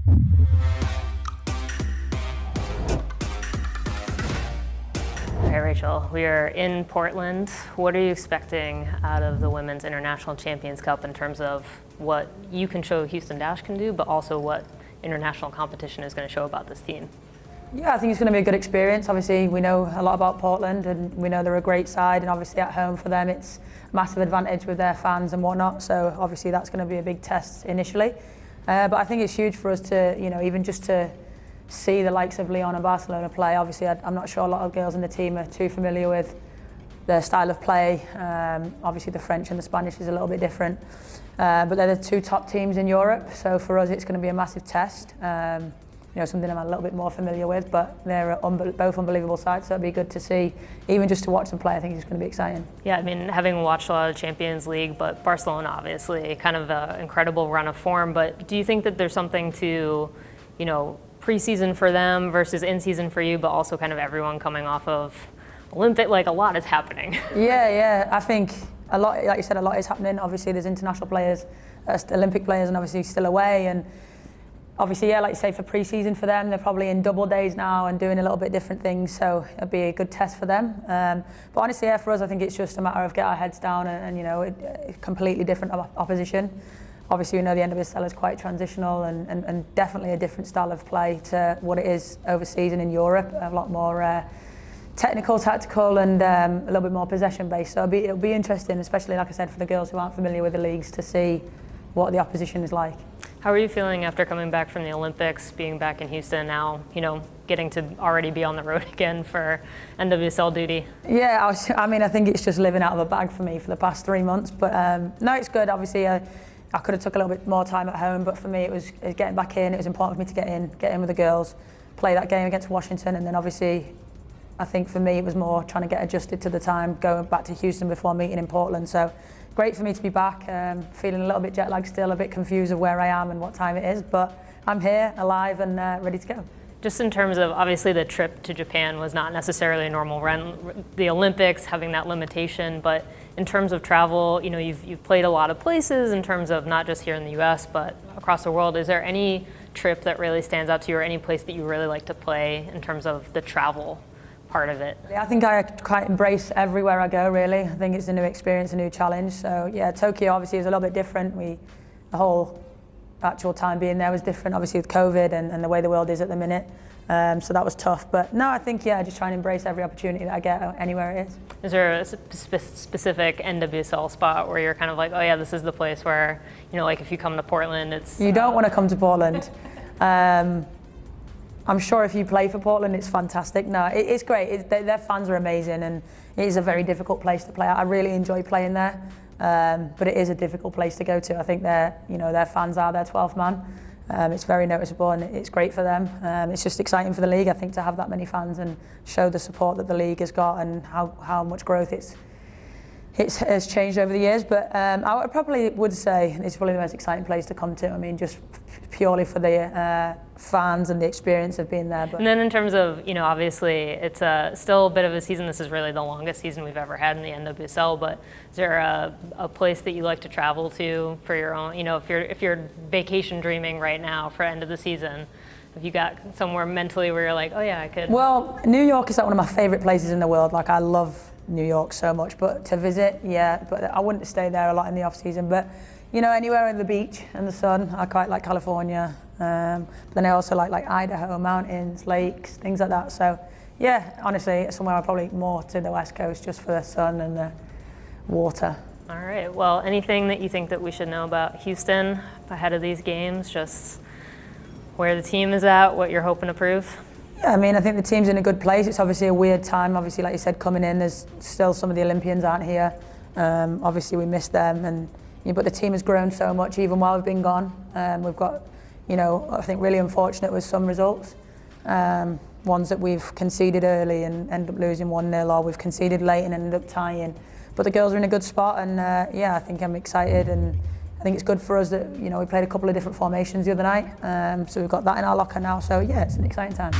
Hey Rachel, we are in Portland. What are you expecting out of the Women's International Champions Cup in terms of what you can show Houston Dash can do, but also what international competition is going to show about this team? Yeah, I think it's going to be a good experience. Obviously, we know a lot about Portland and we know they're a great side, and obviously at home for them it's a massive advantage with their fans and whatnot, so obviously that's going to be a big test initially. But I think it's huge for us to, even just to see the likes of Lyon and Barcelona play. Obviously, I'm not sure a lot of girls in the team are too familiar with their style of play. Obviously, the French and the Spanish is a little bit different. But they're the two top teams in Europe, so for us it's going to be a massive test. Something I'm a little bit more familiar with, but they're both unbelievable sides, so it'd be good to see, even just to watch them play. I think it's going to be exciting. Yeah, I mean, having watched a lot of Champions League, but Barcelona obviously kind of an incredible run of form, but do you think that there's something to, preseason for them versus in-season for you, but also kind of everyone coming off of Olympic, like a lot is happening? Yeah, I think a lot, like you said, a lot is happening. Obviously there's international players, Olympic players, and obviously still away, and obviously, yeah, like you say, for pre-season for them, they're probably in double days now and doing a little bit different things, so it'll be a good test for them. But honestly, yeah, for us, I think it's just a matter of get our heads down and completely different opposition. Obviously, we know the NWSL is quite transitional and definitely a different style of play to what it is overseas and in Europe. A lot more technical, tactical, and a little bit more possession-based. So it'll be interesting, especially, like I said, for the girls who aren't familiar with the leagues, to see what the opposition is like. How are you feeling after coming back from the Olympics, being back in Houston now, getting to already be on the road again for NWSL duty? Yeah, I think it's just living out of a bag for me for the past 3 months, but no, it's good. Obviously, I could have took a little bit more time at home, but for me it was getting back in. It was important for me to get in with the girls, play that game against Washington, and then obviously I think for me it was more trying to get adjusted to the time, going back to Houston before meeting in Portland. So great for me to be back, feeling a little bit jet lagged still, a bit confused of where I am and what time it is, but I'm here, alive and ready to go. Just in terms of, obviously the trip to Japan was not necessarily a normal run, the Olympics having that limitation, but in terms of travel, you've played a lot of places in terms of not just here in the US, but across the world. Is there any trip that really stands out to you, or any place that you really like to play in terms of the travel part of it? Yeah, I think I quite embrace everywhere I go, really. I think it's a new experience, a new challenge. So yeah, Tokyo obviously is a little bit different. The whole actual time being there was different, obviously with COVID and the way the world is at the minute. So that was tough. But no, I think, yeah, just try and embrace every opportunity that I get anywhere it is. Is there a specific NWSL spot where you're kind of like, oh yeah, this is the place where, like if you come to Portland, it's... You don't want to come to Portland. I'm sure if you play for Portland, it's fantastic. No, it's great. Their fans are amazing, and it is a very difficult place to play. I really enjoy playing there, but it is a difficult place to go to. I think their fans are their 12th man. It's very noticeable and it's great for them. It's just exciting for the league, I think, to have that many fans and show the support that the league has got and how much growth it has changed over the years. But I probably would say it's probably the most exciting place to come to. I mean, just purely for the fans and the experience of being there. But. And then in terms of, obviously it's still a bit of a season. This is really the longest season we've ever had in the NWSL, but is there a place that you like to travel to for your own, if you're vacation dreaming right now for end of the season, have you got somewhere mentally where you're like, oh yeah, I could? Well, New York is like one of my favorite places in the world. Like, I love New York so much, but to visit, yeah, but I wouldn't stay there a lot in the off season, but anywhere in the beach and the sun. I quite like California, but then I also like Idaho, mountains, lakes, things like that. So yeah, honestly, somewhere probably more to the West Coast just for the sun and the water. All right, well, anything that you think that we should know about Houston ahead of these games, just where the team is at, what you're hoping to prove? Yeah, I mean, I think the team's in a good place. It's obviously a weird time, obviously, like you said, coming in, there's still some of the Olympians aren't here. Obviously we missed them, but the team has grown so much even while we've been gone. We've got, I think really unfortunate with some results. Ones that we've conceded early and ended up losing 1-0, or we've conceded late and ended up tying. But the girls are in a good spot, and yeah, I think I'm excited, and I think it's good for us that we played a couple of different formations the other night. So we've got that in our locker now. So yeah, it's an exciting time.